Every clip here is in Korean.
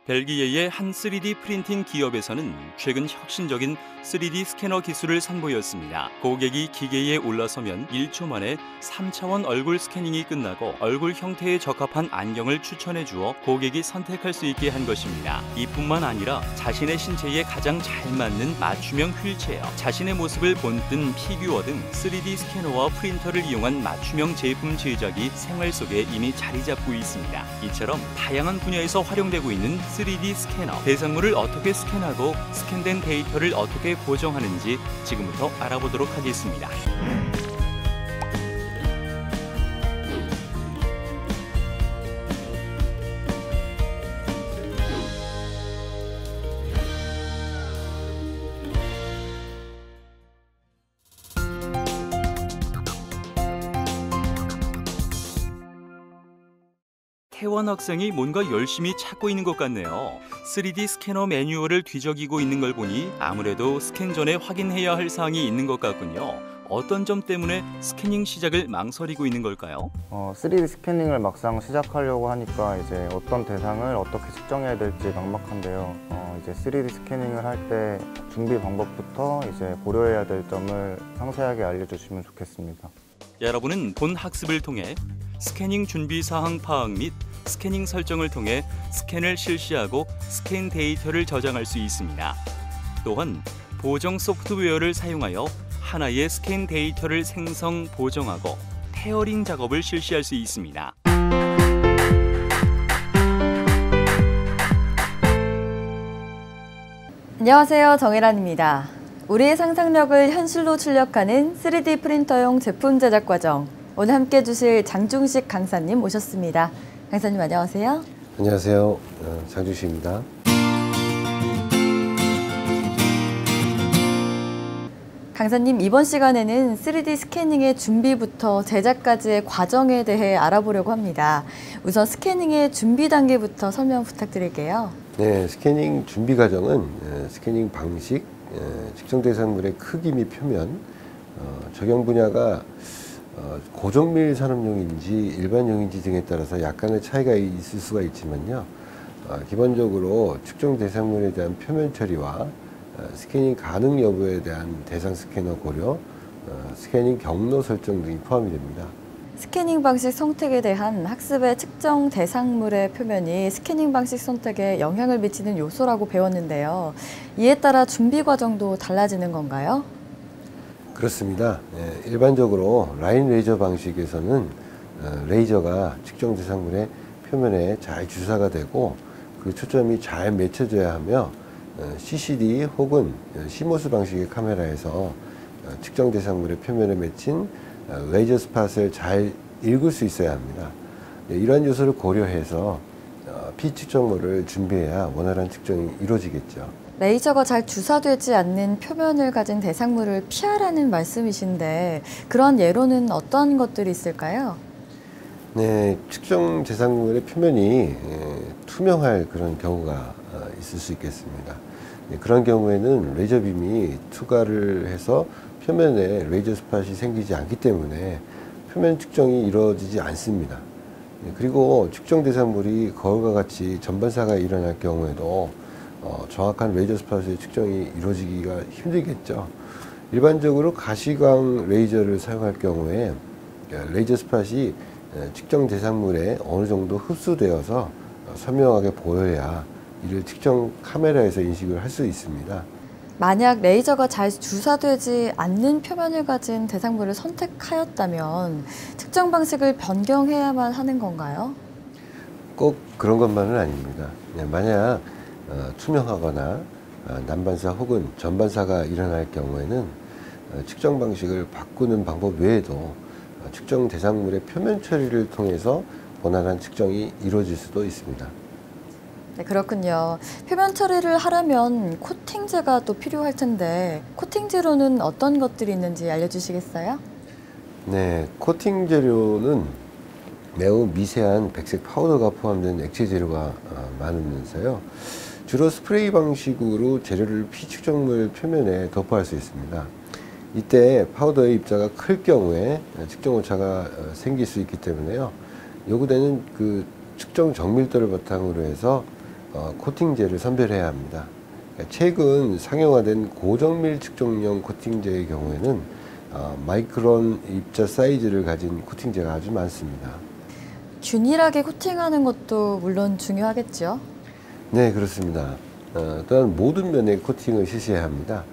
벨기에의 한 3D 프린팅 기업에서는 최근 혁신적인 3D 스캐너 기술을 선보였습니다. 고객이 기계에 올라서면 1초 만에 3차원 얼굴 스캐닝이 끝나고 얼굴 형태에 적합한 안경을 추천해 주어 고객이 선택할 수 있게 한 것입니다. 이뿐만 아니라 자신의 신체에 가장 잘 맞는 맞춤형 휠체어, 자신의 모습을 본뜬 피규어 등 3D 스캐너와 프린터를 이용한 맞춤형 제품 제작이 생활 속에 이미 자리 잡고 있습니다. 이처럼 다양한 분야에서 활용되고 있는 3D 스캐너, 대상물을 어떻게 스캔하고 스캔된 데이터를 어떻게 보정하는지 지금부터 알아보도록 하겠습니다. 태원 학생이 뭔가 열심히 찾고 있는 것 같네요. 3D 스캐너 매뉴얼을 뒤적이고 있는 걸 보니 아무래도 스캔 전에 확인해야 할 사항이 있는 것 같군요. 어떤 점 때문에 스캐닝 시작을 망설이고 있는 걸까요? 3D 스캐닝을 막상 시작하려고 하니까 이제 어떤 대상을 어떻게 측정해야 될지 막막한데요. 이제 3D 스캐닝을 할 때 준비 방법부터 이제 고려해야 될 점을 상세하게 알려주시면 좋겠습니다. 여러분은 본 학습을 통해 스캐닝 준비 사항 파악 및 스캐닝 설정을 통해 스캔을 실시하고 스캔 데이터를 저장할 수 있습니다. 또한 보정 소프트웨어를 사용하여 하나의 스캔 데이터를 생성, 보정하고 테어링 작업을 실시할 수 있습니다. 안녕하세요, 정혜란입니다. 우리의 상상력을 현실로 출력하는 3D 프린터용 제품 제작 과정, 오늘 함께 해주실 장중식 강사님 모셨습니다. 강사님 안녕하세요. 안녕하세요. 장중식입니다. 강사님, 이번 시간에는 3D 스캐닝의 준비부터 제작까지의 과정에 대해 알아보려고 합니다. 우선 스캐닝의 준비 단계부터 설명 부탁드릴게요. 네, 스캐닝 준비 과정은 스캐닝 방식, 측정 대상물의 크기 및 표면, 적용 분야가 고정밀 산업용인지 일반용인지 등에 따라서 약간의 차이가 있을 수가 있지만요. 기본적으로 측정 대상물에 대한 표면 처리와 스캐닝 가능 여부에 대한 대상 스캐너 고려, 스캐닝 경로 설정 등이 포함이 됩니다. 스캐닝 방식 선택에 대한 학습의 측정 대상물의 표면이 스캐닝 방식 선택에 영향을 미치는 요소라고 배웠는데요. 이에 따라 준비 과정도 달라지는 건가요? 그렇습니다. 일반적으로 라인 레이저 방식에서는 레이저가 측정 대상물의 표면에 잘 주사가 되고 그 초점이 잘 맺혀져야 하며 CCD 혹은 CMOS 방식의 카메라에서 측정 대상물의 표면에 맺힌 레이저 스팟을 잘 읽을 수 있어야 합니다. 이러한 요소를 고려해서 피측정물을 준비해야 원활한 측정이 이루어지겠죠. 레이저가 잘 주사되지 않는 표면을 가진 대상물을 피하라는 말씀이신데 그런 예로는 어떤 것들이 있을까요? 네, 측정 대상물의 표면이 투명할 그런 경우가 있을 수 있겠습니다. 그런 경우에는 레이저빔이 투과를 해서 표면에 레이저 스팟이 생기지 않기 때문에 표면 측정이 이루어지지 않습니다. 그리고 측정 대상물이 거울과 같이 전반사가 일어날 경우에도 정확한 레이저 스팟의 측정이 이루어지기가 힘들겠죠. 일반적으로 가시광 레이저를 사용할 경우에 레이저 스팟이 측정 대상물에 어느 정도 흡수되어서 선명하게 보여야 이를 측정 카메라에서 인식을 할 수 있습니다. 만약 레이저가 잘 주사되지 않는 표면을 가진 대상물을 선택하였다면 측정 방식을 변경해야만 하는 건가요? 꼭 그런 것만은 아닙니다. 만약 투명하거나 난반사 혹은 전반사가 일어날 경우에는 측정 방식을 바꾸는 방법 외에도 측정 대상물의 표면 처리를 통해서 원활한 측정이 이루어질 수도 있습니다. 네, 그렇군요. 표면 처리를 하려면 코팅제가 또 필요할 텐데 코팅제로는 어떤 것들이 있는지 알려주시겠어요? 네, 코팅 재료는 매우 미세한 백색 파우더가 포함된 액체 재료가 많으면서요. 주로 스프레이 방식으로 재료를 피측정물 표면에 도포할 수 있습니다. 이때 파우더의 입자가 클 경우에 측정 오차가 생길 수 있기 때문에요. 요구되는 그 측정 정밀도를 바탕으로 해서 코팅제를 선별해야 합니다. 최근 상용화된 고정밀 측정용 코팅제의 경우에는 마이크론 입자 사이즈를 가진 코팅제가 아주 많습니다. 균일하게 코팅하는 것도 물론 중요하겠죠. 네, 그렇습니다. 또한 모든 면에 코팅을 실시해야 합니다.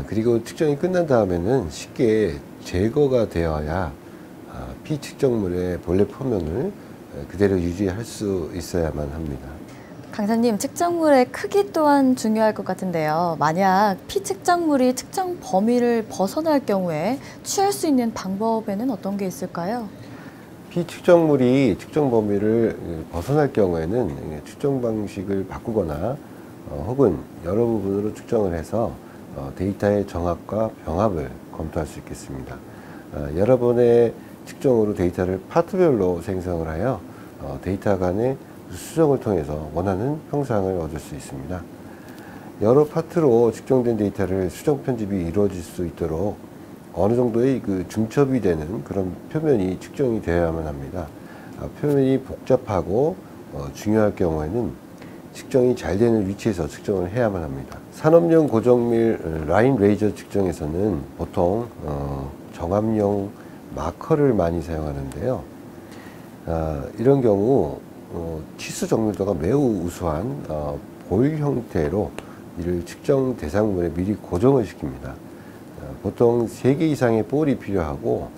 그리고 측정이 끝난 다음에는 쉽게 제거가 되어야 피측정물의 본래 표면을 그대로 유지할 수 있어야만 합니다. 강사님, 측정물의 크기 또한 중요할 것 같은데요. 만약 피측정물이 측정 범위를 벗어날 경우에 취할 수 있는 방법에는 어떤 게 있을까요? 피측정물이 측정 범위를 벗어날 경우에는 측정 방식을 바꾸거나 혹은 여러 부분으로 측정을 해서 데이터의 정합과 병합을 검토할 수 있겠습니다. 여러 번의 측정으로 데이터를 파트별로 생성을 하여 데이터 간의 수정을 통해서 원하는 형상을 얻을 수 있습니다. 여러 파트로 측정된 데이터를 수정 편집이 이루어질 수 있도록 어느 정도의 중첩이 되는 그런 표면이 측정이 되어야만 합니다. 표면이 복잡하고 중요할 경우에는 측정이 잘 되는 위치에서 측정을 해야만 합니다. 산업용 고정밀 라인 레이저 측정에서는 보통 정합용 마커를 많이 사용하는데요. 이런 경우 치수 정밀도가 매우 우수한 볼 형태로 이를 측정 대상물에 미리 고정을 시킵니다. 보통 3개 이상의 볼이 필요하고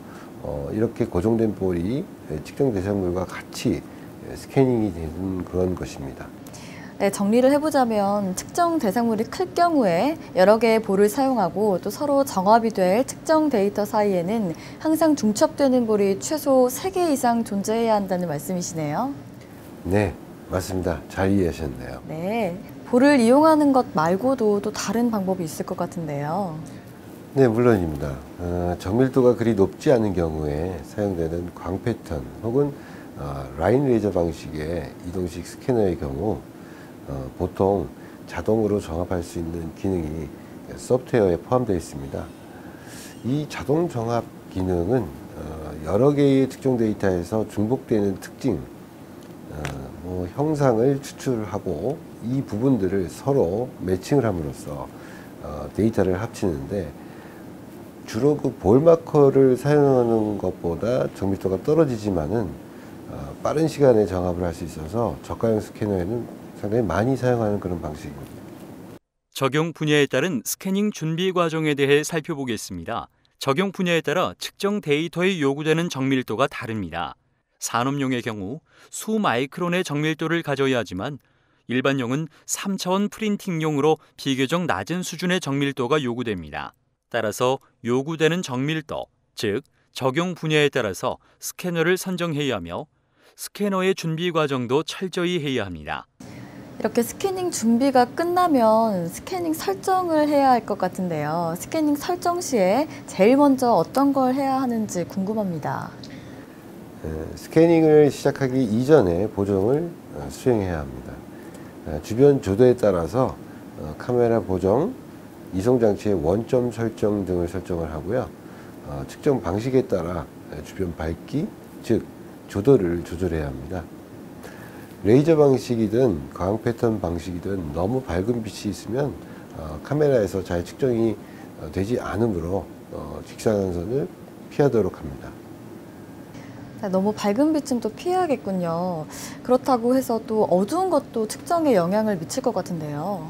이렇게 고정된 볼이 측정 대상물과 같이 스캐닝이 되는 그런 것입니다. 네, 정리를 해보자면 측정 대상물이 클 경우에 여러 개의 볼을 사용하고 또 서로 정합이 될 측정 데이터 사이에는 항상 중첩되는 볼이 최소 3개 이상 존재해야 한다는 말씀이시네요. 네, 맞습니다. 잘 이해하셨네요. 네, 볼을 이용하는 것 말고도 또 다른 방법이 있을 것 같은데요. 네, 물론입니다. 정밀도가 그리 높지 않은 경우에 사용되는 광 패턴 혹은 라인 레이저 방식의 이동식 스캐너의 경우 보통 자동으로 정합할 수 있는 기능이 소프트웨어에 포함되어 있습니다. 이 자동 정합 기능은 여러 개의 특정 데이터에서 중복되는 특징, 형상을 추출하고 이 부분들을 서로 매칭을 함으로써 데이터를 합치는데 주로 그 볼마커를 사용하는 것보다 정밀도가 떨어지지만은 빠른 시간에 정합을 할 수 있어서 저가형 스캐너에는 상당히 많이 사용하는 그런 방식입니다. 적용 분야에 따른 스캐닝 준비 과정에 대해 살펴보겠습니다. 적용 분야에 따라 측정 데이터에 요구되는 정밀도가 다릅니다. 산업용의 경우 수 마이크론의 정밀도를 가져야 하지만 일반용은 3차원 프린팅용으로 비교적 낮은 수준의 정밀도가 요구됩니다. 따라서 요구되는 정밀도, 즉 적용 분야에 따라서 스캐너를 선정해야 하며 스캐너의 준비 과정도 철저히 해야 합니다. 이렇게 스캐닝 준비가 끝나면 스캐닝 설정을 해야 할 것 같은데요. 스캐닝 설정 시에 제일 먼저 어떤 걸 해야 하는지 궁금합니다. 스캐닝을 시작하기 이전에 보정을 수행해야 합니다. 주변 조도에 따라서 카메라 보정, 이송장치의 원점 설정 등을 설정을 하고요. 측정 방식에 따라 주변 밝기, 즉 조도를 조절해야 합니다. 레이저 방식이든 광 패턴 방식이든 너무 밝은 빛이 있으면 카메라에서 잘 측정이 되지 않으므로 직사광선을 피하도록 합니다. 너무 밝은 빛은 또 피해야겠군요. 그렇다고 해서 또 어두운 것도 측정에 영향을 미칠 것 같은데요.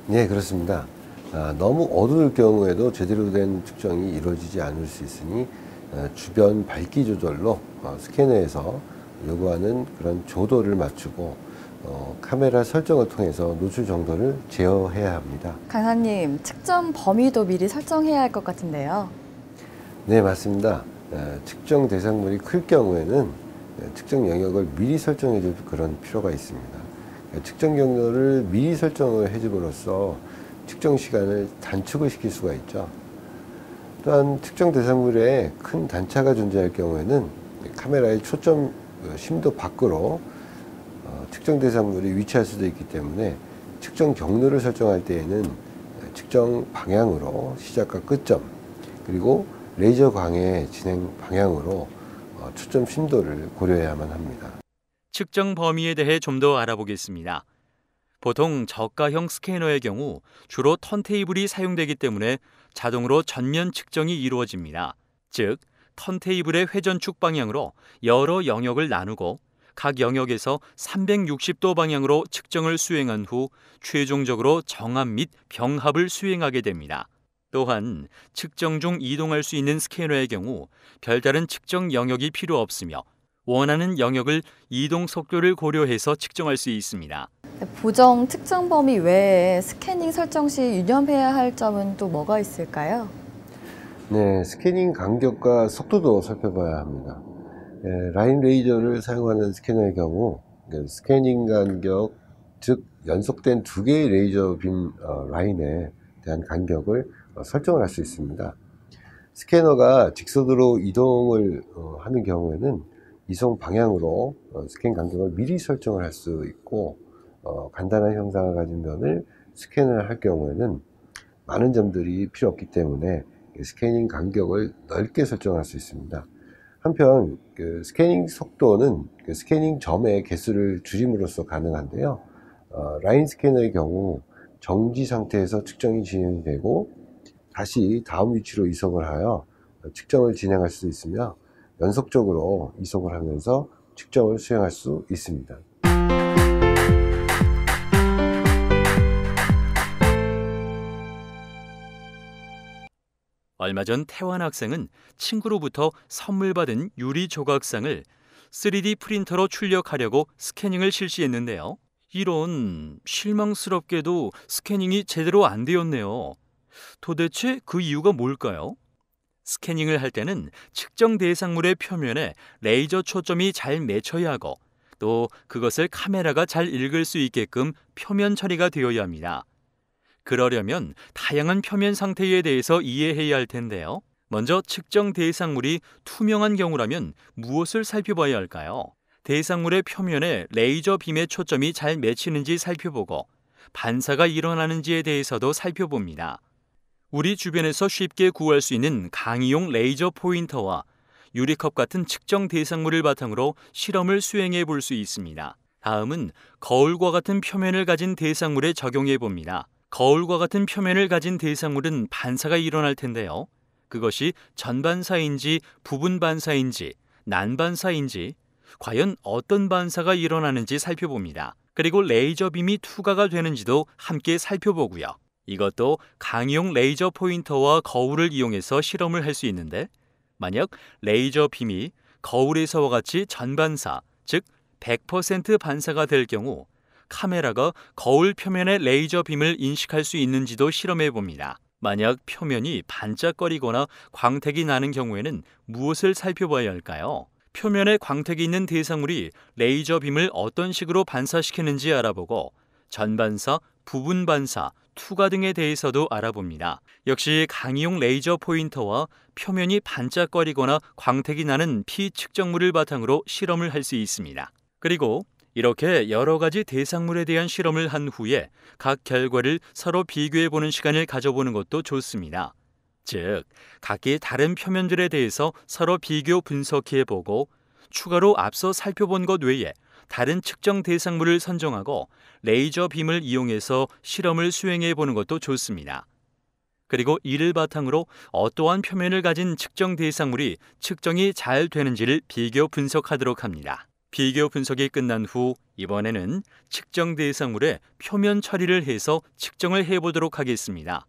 네, 그렇습니다. 너무 어두울 경우에도 제대로 된 측정이 이루어지지 않을 수 있으니 주변 밝기 조절로 스캐너에서 요구하는 그런 조도를 맞추고 카메라 설정을 통해서 노출 정도를 제어해야 합니다. 강사님, 측정 범위도 미리 설정해야 할 것 같은데요. 네, 맞습니다. 측정 대상물이 클 경우에는 측정 영역을 미리 설정해 줄 그런 필요가 있습니다. 측정 경로를 미리 설정을 해줌으로써 측정 시간을 단축을 시킬 수가 있죠. 또한 특정 대상물에 큰 단차가 존재할 경우에는 카메라의 초점 심도 밖으로 측정 대상물이 위치할 수도 있기 때문에 측정 경로를 설정할 때에는 측정 방향으로 시작과 끝점, 그리고 레이저 광의 진행 방향으로 초점 심도를 고려해야만 합니다. 측정 범위에 대해 좀 더 알아보겠습니다. 보통 저가형 스캐너의 경우 주로 턴테이블이 사용되기 때문에 자동으로 전면 측정이 이루어집니다. 즉, 턴테이블의 회전축 방향으로 여러 영역을 나누고 각 영역에서 360도 방향으로 측정을 수행한 후 최종적으로 정합 및 병합을 수행하게 됩니다. 또한 측정 중 이동할 수 있는 스캐너의 경우 별다른 측정 영역이 필요 없으며 원하는 영역을 이동 속도를 고려해서 측정할 수 있습니다. 보정 측정 범위 외에 스캐닝 설정 시 유념해야 할 점은 또 뭐가 있을까요? 네, 스캐닝 간격과 속도도 살펴봐야 합니다. 라인 레이저를 사용하는 스캐너의 경우 스캐닝 간격, 즉 연속된 2개의 레이저 빔 라인에 대한 간격을 설정을 할 수 있습니다. 스캐너가 직선으로 이동을 하는 경우에는 이송 방향으로 스캔 간격을 미리 설정을 할 수 있고, 간단한 형상을 가진 면을 스캔을 할 경우에는 많은 점들이 필요 없기 때문에 스캐닝 간격을 넓게 설정할 수 있습니다. 한편 스캐닝 속도는 스캐닝 점의 개수를 줄임으로써 가능한데요. 라인 스캐너의 경우 정지 상태에서 측정이 진행이 되고 다시 다음 위치로 이송을 하여 측정을 진행할 수 있으며 연속적으로 이송을 하면서 측정을 수행할 수 있습니다. 얼마 전 태환 학생은 친구로부터 선물 받은 유리 조각상을 3D 프린터로 출력하려고 스캐닝을 실시했는데요. 이런, 실망스럽게도 스캐닝이 제대로 안 되었네요. 도대체 그 이유가 뭘까요? 스캐닝을 할 때는 측정 대상물의 표면에 레이저 초점이 잘 맺혀야 하고 또 그것을 카메라가 잘 읽을 수 있게끔 표면 처리가 되어야 합니다. 그러려면 다양한 표면 상태에 대해서 이해해야 할 텐데요. 먼저 측정 대상물이 투명한 경우라면 무엇을 살펴봐야 할까요? 대상물의 표면에 레이저 빔의 초점이 잘 맺히는지 살펴보고 반사가 일어나는지에 대해서도 살펴봅니다. 우리 주변에서 쉽게 구할 수 있는 강의용 레이저 포인터와 유리컵 같은 측정 대상물을 바탕으로 실험을 수행해 볼 수 있습니다. 다음은 거울과 같은 표면을 가진 대상물에 적용해 봅니다. 거울과 같은 표면을 가진 대상물은 반사가 일어날 텐데요. 그것이 전반사인지 부분반사인지 난반사인지 과연 어떤 반사가 일어나는지 살펴봅니다. 그리고 레이저 빔이 투과가 되는지도 함께 살펴보고요. 이것도 강의용 레이저 포인터와 거울을 이용해서 실험을 할 수 있는데 만약 레이저 빔이 거울에서와 같이 전반사, 즉 100% 반사가 될 경우 카메라가 거울 표면의 레이저 빔을 인식할 수 있는지도 실험해 봅니다. 만약 표면이 반짝거리거나 광택이 나는 경우에는 무엇을 살펴봐야 할까요? 표면에 광택이 있는 대상물이 레이저 빔을 어떤 식으로 반사시키는지 알아보고 전반사, 부분반사, 투과 등에 대해서도 알아봅니다. 역시 강의용 레이저 포인터와 표면이 반짝거리거나 광택이 나는 피 측정물을 바탕으로 실험을 할 수 있습니다. 그리고 이렇게 여러 가지 대상물에 대한 실험을 한 후에 각 결과를 서로 비교해보는 시간을 가져보는 것도 좋습니다. 즉, 각기 다른 표면들에 대해서 서로 비교 분석해보고 추가로 앞서 살펴본 것 외에 다른 측정 대상물을 선정하고 레이저 빔을 이용해서 실험을 수행해보는 것도 좋습니다. 그리고 이를 바탕으로 어떠한 표면을 가진 측정 대상물이 측정이 잘 되는지를 비교 분석하도록 합니다. 비교 분석이 끝난 후 이번에는 측정 대상물의 표면 처리를 해서 측정을 해보도록 하겠습니다.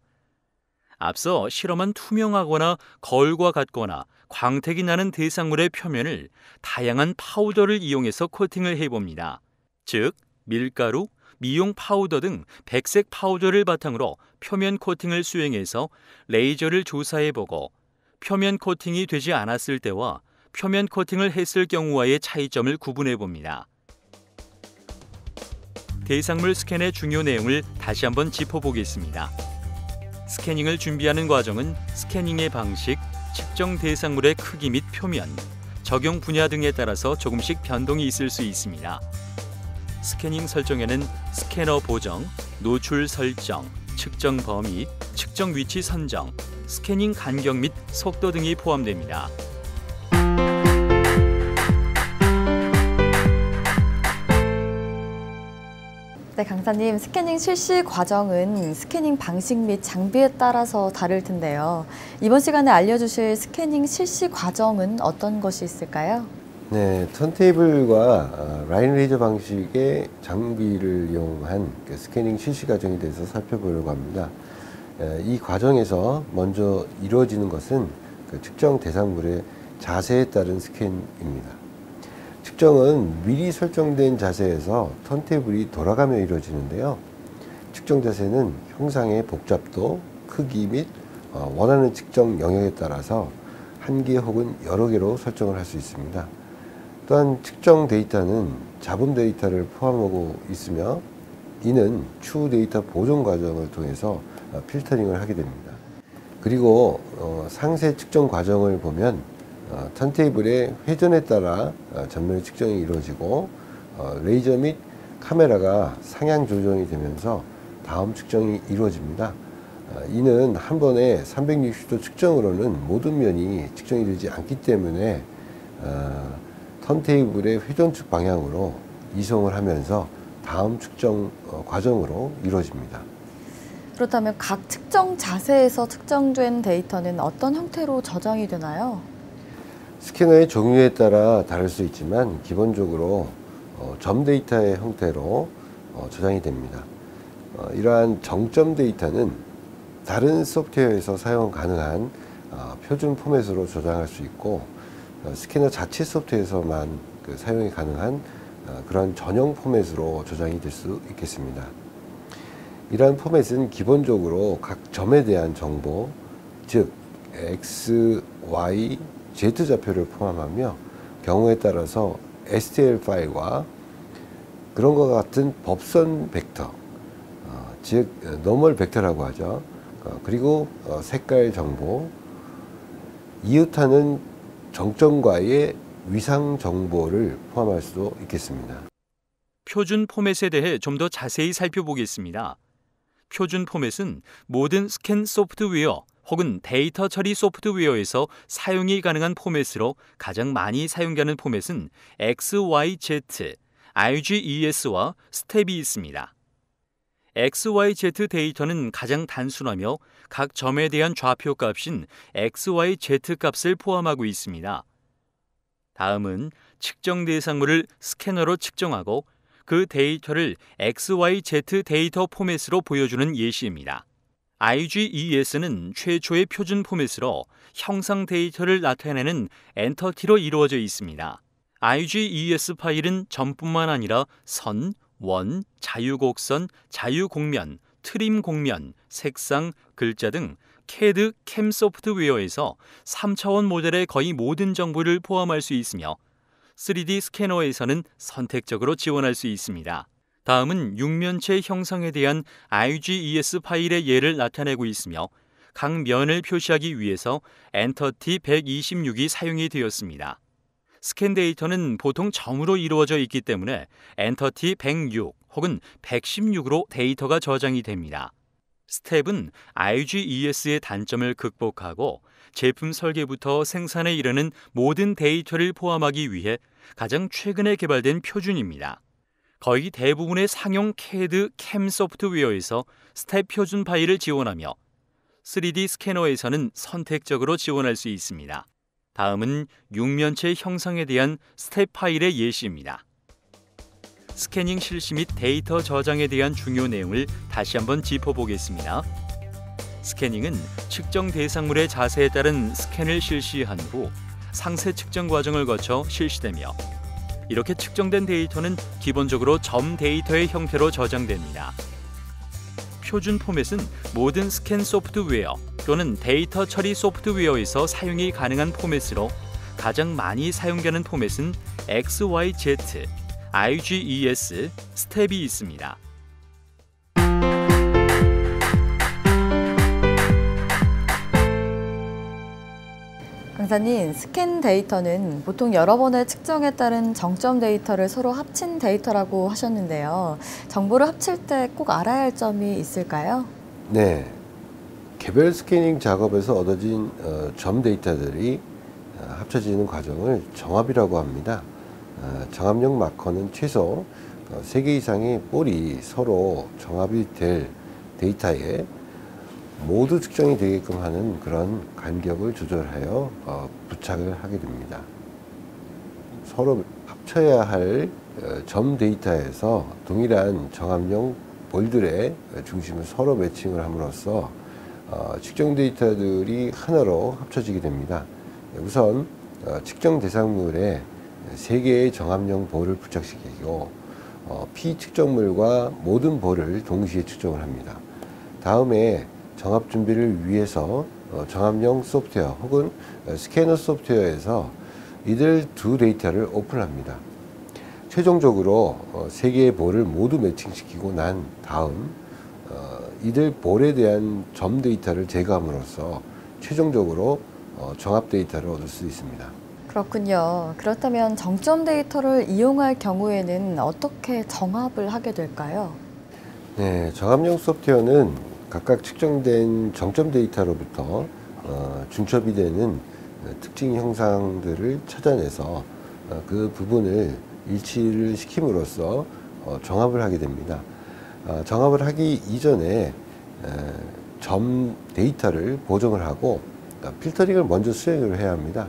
앞서 실험한 투명하거나 거울과 같거나 광택이 나는 대상물의 표면을 다양한 파우더를 이용해서 코팅을 해봅니다. 즉, 밀가루, 미용 파우더 등 백색 파우더를 바탕으로 표면 코팅을 수행해서 레이저를 조사해보고 표면 코팅이 되지 않았을 때와 표면 코팅을 했을 경우와의 차이점을 구분해봅니다. 대상물 스캔의 중요 내용을 다시 한번 짚어보겠습니다. 스캐닝을 준비하는 과정은 스캐닝의 방식, 측정 대상물의 크기 및 표면, 적용 분야 등에 따라서 조금씩 변동이 있을 수 있습니다. 스캐닝 설정에는 스캐너 보정, 노출 설정, 측정 범위, 측정 위치 선정, 스캐닝 간격 및 속도 등이 포함됩니다. 네, 강사님, 스캐닝 실시 과정은 스캐닝 방식 및 장비에 따라서 다를 텐데요. 이번 시간에 알려주실 스캐닝 실시 과정은 어떤 것이 있을까요? 네, 턴테이블과 라인 레이저 방식의 장비를 이용한 스캐닝 실시 과정에 대해서 살펴보려고 합니다. 이 과정에서 먼저 이루어지는 것은 특정 대상물의 자세에 따른 스캔입니다. 측정은 미리 설정된 자세에서 턴테이블이 돌아가며 이루어지는데요. 측정 자세는 형상의 복잡도, 크기 및 원하는 측정 영역에 따라서 한 개 혹은 여러 개로 설정을 할 수 있습니다. 또한 측정 데이터는 잡음 데이터를 포함하고 있으며 이는 추후 데이터 보존 과정을 통해서 필터링을 하게 됩니다. 그리고 상세 측정 과정을 보면 턴테이블의 회전에 따라 전면의 측정이 이루어지고 레이저 및 카메라가 상향 조정이 되면서 다음 측정이 이루어집니다. 이는 한 번에 360도 측정으로는 모든 면이 측정이 되지 않기 때문에 턴테이블의 회전축 방향으로 이송을 하면서 다음 측정 과정으로 이루어집니다. 그렇다면 각 측정 자세에서 측정된 데이터는 어떤 형태로 저장이 되나요? 스캐너의 종류에 따라 다를 수 있지만 기본적으로 점 데이터의 형태로 저장이 됩니다. 이러한 정점 데이터는 다른 소프트웨어에서 사용 가능한 표준 포맷으로 저장할 수 있고 스캐너 자체 소프트웨어에서만 사용이 가능한 그런 전용 포맷으로 저장이 될 수 있겠습니다. 이러한 포맷은 기본적으로 각 점에 대한 정보, 즉 X, Y, Z 좌표를 포함하며 경우에 따라서 STL 파일과 그런 것 같은 법선 벡터, 즉 노멀 벡터라고 하죠. 그리고 색깔 정보, 이웃하는 정점과의 위상 정보를 포함할 수도 있겠습니다. 표준 포맷에 대해 좀 더 자세히 살펴보겠습니다. 표준 포맷은 모든 스캔 소프트웨어 혹은 데이터 처리 소프트웨어에서 사용이 가능한 포맷으로 가장 많이 사용되는 포맷은 XYZ, IGES와 스텝이 있습니다. XYZ 데이터는 가장 단순하며 각 점에 대한 좌표 값인 XYZ 값을 포함하고 있습니다. 다음은 측정 대상물을 스캐너로 측정하고 그 데이터를 XYZ 데이터 포맷으로 보여주는 예시입니다. IGES는 최초의 표준 포맷으로 형상 데이터를 나타내는 엔터티로 이루어져 있습니다. IGES 파일은 점뿐만 아니라 선, 원, 자유곡선, 자유곡면, 트림 곡면, 색상, 글자 등 CAD, CAM 소프트웨어에서 3차원 모델의 거의 모든 정보를 포함할 수 있으며 3D 스캐너에서는 선택적으로 지원할 수 있습니다. 다음은 육면체 형상에 대한 IGES 파일의 예를 나타내고 있으며 각 면을 표시하기 위해서 엔터티 126이 사용이 되었습니다. 스캔 데이터는 보통 점으로 이루어져 있기 때문에 엔터티 106 혹은 116으로 데이터가 저장이 됩니다. 스텝은 IGES의 단점을 극복하고 제품 설계부터 생산에 이르는 모든 데이터를 포함하기 위해 가장 최근에 개발된 표준입니다. 거의 대부분의 상용 CAD, CAM 소프트웨어에서 스텝 표준 파일을 지원하며 3D 스캐너에서는 선택적으로 지원할 수 있습니다. 다음은 육면체 형상에 대한 스텝 파일의 예시입니다. 스캐닝 실시 및 데이터 저장에 대한 중요 내용을 다시 한번 짚어보겠습니다. 스캐닝은 측정 대상물의 자세에 따른 스캔을 실시한 후 상세 측정 과정을 거쳐 실시되며 이렇게 측정된 데이터는 기본적으로 점 데이터의 형태로 저장됩니다. 표준 포맷은 모든 스캔 소프트웨어 또는 데이터 처리 소프트웨어에서 사용이 가능한 포맷으로 가장 많이 사용되는 포맷은 XYZ, IGES, 스텝이 있습니다. 강사님, 스캔 데이터는 보통 여러 번의 측정에 따른 정점 데이터를 서로 합친 데이터라고 하셨는데요. 정보를 합칠 때 꼭 알아야 할 점이 있을까요? 네, 개별 스캐닝 작업에서 얻어진 점 데이터들이 합쳐지는 과정을 정합이라고 합니다. 정합용 마커는 최소 3개 이상의 볼이 서로 정합이 될 데이터에 모두 측정이 되게끔 하는 그런 간격을 조절하여 부착을 하게 됩니다. 서로 합쳐야 할 점 데이터에서 동일한 정합용 볼들의 중심을 서로 매칭을 함으로써 측정 데이터들이 하나로 합쳐지게 됩니다. 우선 측정 대상물에 3개의 정합용 볼을 부착시키고 피측정물과 모든 볼을 동시에 측정을 합니다. 다음에 정합 준비를 위해서 정합용 소프트웨어 혹은 스캐너 소프트웨어에서 이들 두 데이터를 오픈합니다. 최종적으로 3개의 볼을 모두 매칭시키고 난 다음 이들 볼에 대한 점 데이터를 제거함으로써 최종적으로 정합 데이터를 얻을 수 있습니다. 그렇군요. 그렇다면 정점 데이터를 이용할 경우에는 어떻게 정합을 하게 될까요? 네, 정합용 소프트웨어는 각각 측정된 정점 데이터로부터 중첩이 되는 특징 형상들을 찾아내서 그 부분을 일치를 시킴으로써 정합을 하게 됩니다. 정합을 하기 이전에 점 데이터를 보정을 하고 필터링을 먼저 수행을 해야 합니다.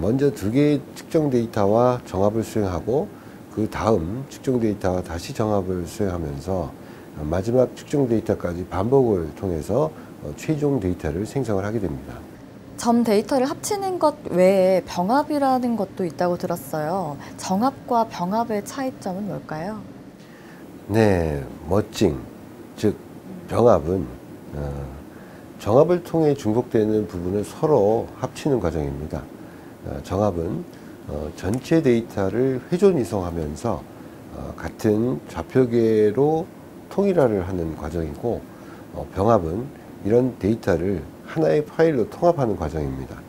먼저 2개의 측정 데이터와 정합을 수행하고 그 다음 측정 데이터와 다시 정합을 수행하면서 마지막 측정 데이터까지 반복을 통해서 최종 데이터를 생성을 하게 됩니다. 점 데이터를 합치는 것 외에 병합이라는 것도 있다고 들었어요. 정합과 병합의 차이점은 뭘까요? 네, 머징, 즉 병합은 정합을 통해 중복되는 부분을 서로 합치는 과정입니다. 정합은 전체 데이터를 회전 이송하면서 같은 좌표계로 통일화를 하는 과정이고 병합은 이런 데이터를 하나의 파일로 통합하는 과정입니다.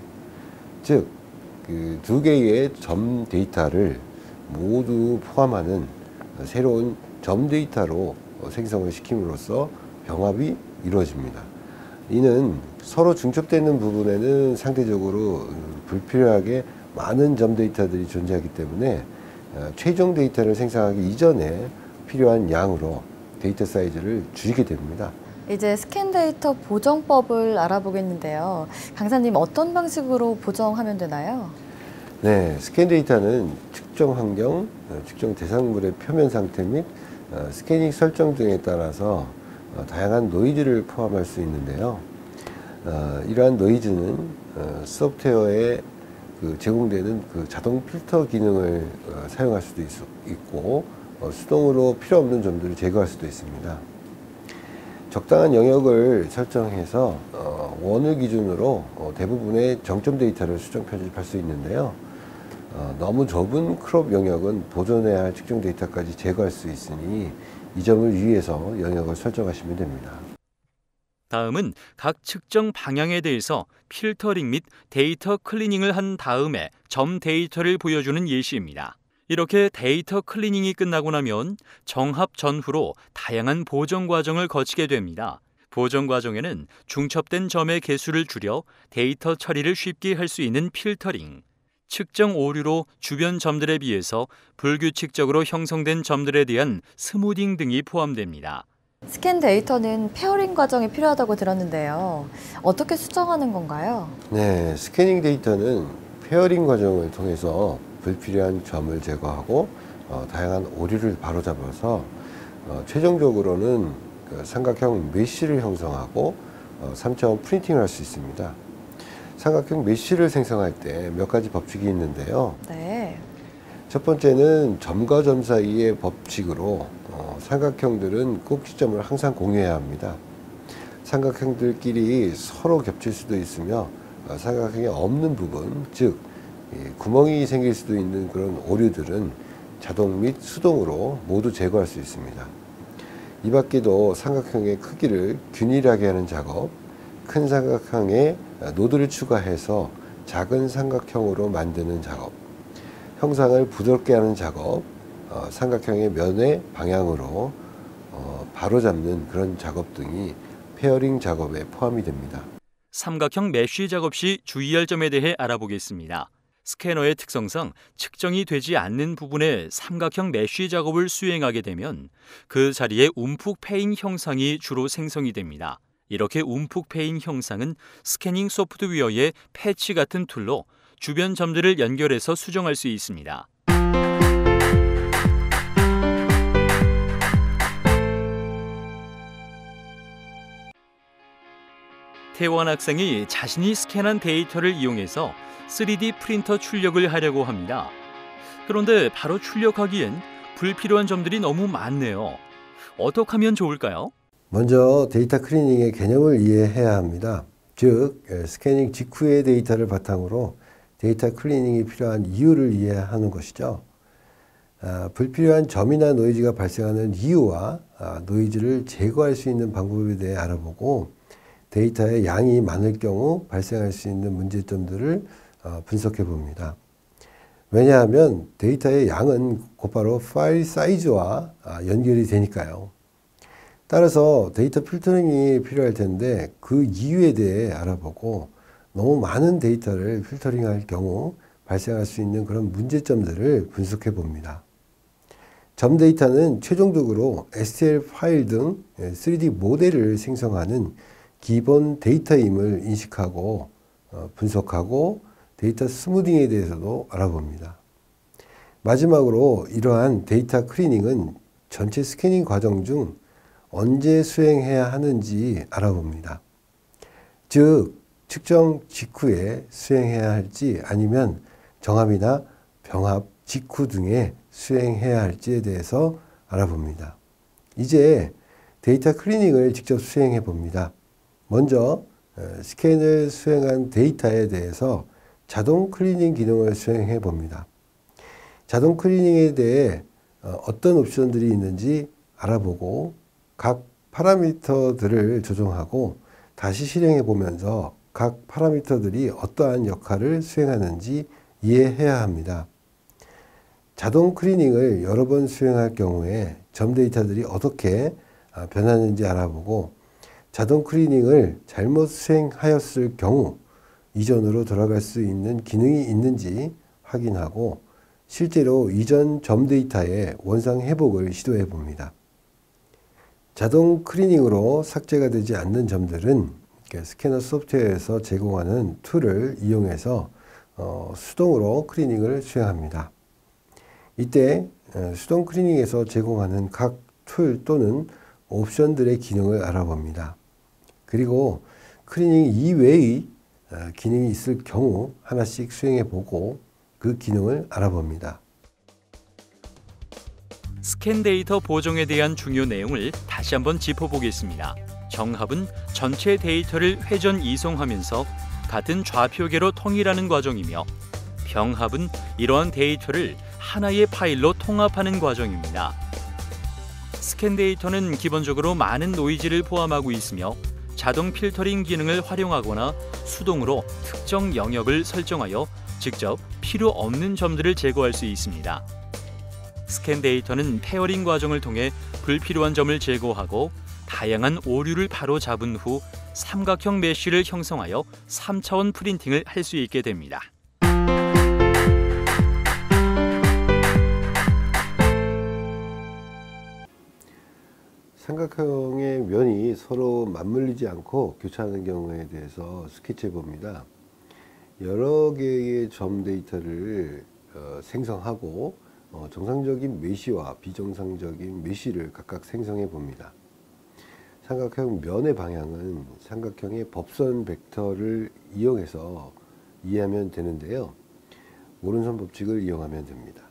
즉, 그 2개의 점 데이터를 모두 포함하는 새로운 점 데이터로 생성을 시킴으로써 병합이 이루어집니다. 이는 서로 중첩되는 부분에는 상대적으로 불필요하게 많은 점 데이터들이 존재하기 때문에 최종 데이터를 생성하기 이전에 필요한 양으로 데이터 사이즈를 줄이게 됩니다. 이제 스캔 데이터 보정법을 알아보겠는데요. 강사님, 어떤 방식으로 보정하면 되나요? 네, 스캔 데이터는 측정 환경, 측정 대상물의 표면 상태 및 스캐닝 설정 등에 따라서 다양한 노이즈를 포함할 수 있는데요. 이러한 노이즈는 소프트웨어에 제공되는 자동 필터 기능을 사용할 수도 있고 수동으로 필요 없는 점들을 제거할 수도 있습니다. 적당한 영역을 설정해서 원을 기준으로 대부분의 정점 데이터를 수정 편집할 수 있는데요. 너무 좁은 크롭 영역은 보존해야 할 측정 데이터까지 제거할 수 있으니 이 점을 유의해서 영역을 설정하시면 됩니다. 다음은 각 측정 방향에 대해서 필터링 및 데이터 클리닝을 한 다음에 점 데이터를 보여주는 예시입니다. 이렇게 데이터 클리닝이 끝나고 나면 정합 전후로 다양한 보정 과정을 거치게 됩니다. 보정 과정에는 중첩된 점의 개수를 줄여 데이터 처리를 쉽게 할 수 있는 필터링, 측정 오류로 주변 점들에 비해서 불규칙적으로 형성된 점들에 대한 스무딩 등이 포함됩니다. 스캔 데이터는 페어링 과정이 필요하다고 들었는데요. 어떻게 수정하는 건가요? 네, 스캐닝 데이터는 페어링 과정을 통해서 불필요한 점을 제거하고 다양한 오류를 바로잡아서 최종적으로는 삼각형 메쉬를 형성하고 3차원 프린팅을 할 수 있습니다. 삼각형 메쉬를 생성할 때 몇 가지 법칙이 있는데요. 네. 첫 번째는 점과 점 사이의 법칙으로 삼각형들은 꼭지점을 항상 공유해야 합니다. 삼각형들끼리 서로 겹칠 수도 있으며 삼각형이 없는 부분, 즉 구멍이 생길 수도 있는 그런 오류들은 자동 및 수동으로 모두 제거할 수 있습니다. 이 밖에도 삼각형의 크기를 균일하게 하는 작업, 큰 삼각형에 노드를 추가해서 작은 삼각형으로 만드는 작업, 형상을 부드럽게 하는 작업, 삼각형의 면의 방향으로 바로잡는 그런 작업 등이 페어링 작업에 포함이 됩니다. 삼각형 메쉬 작업 시 주의할 점에 대해 알아보겠습니다. 스캐너의 특성상 측정이 되지 않는 부분에 삼각형 메쉬 작업을 수행하게 되면 그 자리에 움푹 패인 형상이 주로 생성이 됩니다. 이렇게 움푹 패인 형상은 스캐닝 소프트웨어의 패치 같은 툴로 주변 점들을 연결해서 수정할 수 있습니다. 태원 학생이 자신이 스캔한 데이터를 이용해서 3D 프린터 출력을 하려고 합니다. 그런데 바로 출력하기엔 불필요한 점들이 너무 많네요. 어떻게 하면 좋을까요? 먼저 데이터 클리닝의 개념을 이해해야 합니다. 즉, 스캐닝 직후의 데이터를 바탕으로 데이터 클리닝이 필요한 이유를 이해하는 것이죠. 불필요한 점이나 노이즈가 발생하는 이유와 노이즈를 제거할 수 있는 방법에 대해 알아보고 데이터의 양이 많을 경우 발생할 수 있는 문제점들을 분석해 봅니다. 왜냐하면 데이터의 양은 곧바로 파일 사이즈와 연결이 되니까요. 따라서 데이터 필터링이 필요할 텐데 그 이유에 대해 알아보고 너무 많은 데이터를 필터링할 경우 발생할 수 있는 그런 문제점들을 분석해 봅니다. 점 데이터는 최종적으로 STL 파일 등 3D 모델을 생성하는 기본 데이터임을 인식하고 분석하고 데이터 스무딩에 대해서도 알아봅니다. 마지막으로 이러한 데이터 클리닝은 전체 스캐닝 과정 중 언제 수행해야 하는지 알아봅니다. 즉, 측정 직후에 수행해야 할지 아니면 정합이나 병합 직후 등에 수행해야 할지에 대해서 알아봅니다. 이제 데이터 클리닝을 직접 수행해 봅니다. 먼저 스캔을 수행한 데이터에 대해서 자동 클리닝 기능을 수행해 봅니다. 자동 클리닝에 대해 어떤 옵션들이 있는지 알아보고 각 파라미터들을 조정하고 다시 실행해 보면서 각 파라미터들이 어떠한 역할을 수행하는지 이해해야 합니다. 자동 클리닝을 여러 번 수행할 경우에 점 데이터들이 어떻게 변하는지 알아보고 자동 클리닝을 잘못 수행하였을 경우 이전으로 돌아갈 수 있는 기능이 있는지 확인하고 실제로 이전 점 데이터의 원상 회복을 시도해 봅니다. 자동 클리닝으로 삭제가 되지 않는 점들은 스캐너 소프트웨어에서 제공하는 툴을 이용해서 수동으로 클리닝을 수행합니다. 이때 수동 클리닝에서 제공하는 각 툴 또는 옵션들의 기능을 알아봅니다. 그리고 클리닝 이외의 기능이 있을 경우 하나씩 수행해 보고 그 기능을 알아봅니다. 스캔 데이터 보정에 대한 중요 내용을 다시 한번 짚어보겠습니다. 정합은 전체 데이터를 회전 이송하면서 같은 좌표계로 통일하는 과정이며 병합은 이러한 데이터를 하나의 파일로 통합하는 과정입니다. 스캔 데이터는 기본적으로 많은 노이즈를 포함하고 있으며 자동 필터링 기능을 활용하거나 수동으로 특정 영역을 설정하여 직접 필요 없는 점들을 제거할 수 있습니다. 스캔 데이터는 페어링 과정을 통해 불필요한 점을 제거하고 다양한 오류를 바로 잡은 후 삼각형 메쉬를 형성하여 3차원 프린팅을 할 수 있게 됩니다. 삼각형의 면이 서로 맞물리지 않고 교차하는 경우에 대해서 스케치해 봅니다. 여러 개의 점 데이터를 생성하고 정상적인 메쉬와 비정상적인 메쉬를 각각 생성해 봅니다. 삼각형 면의 방향은 삼각형의 법선 벡터를 이용해서 이해하면 되는데요. 오른손 법칙을 이용하면 됩니다.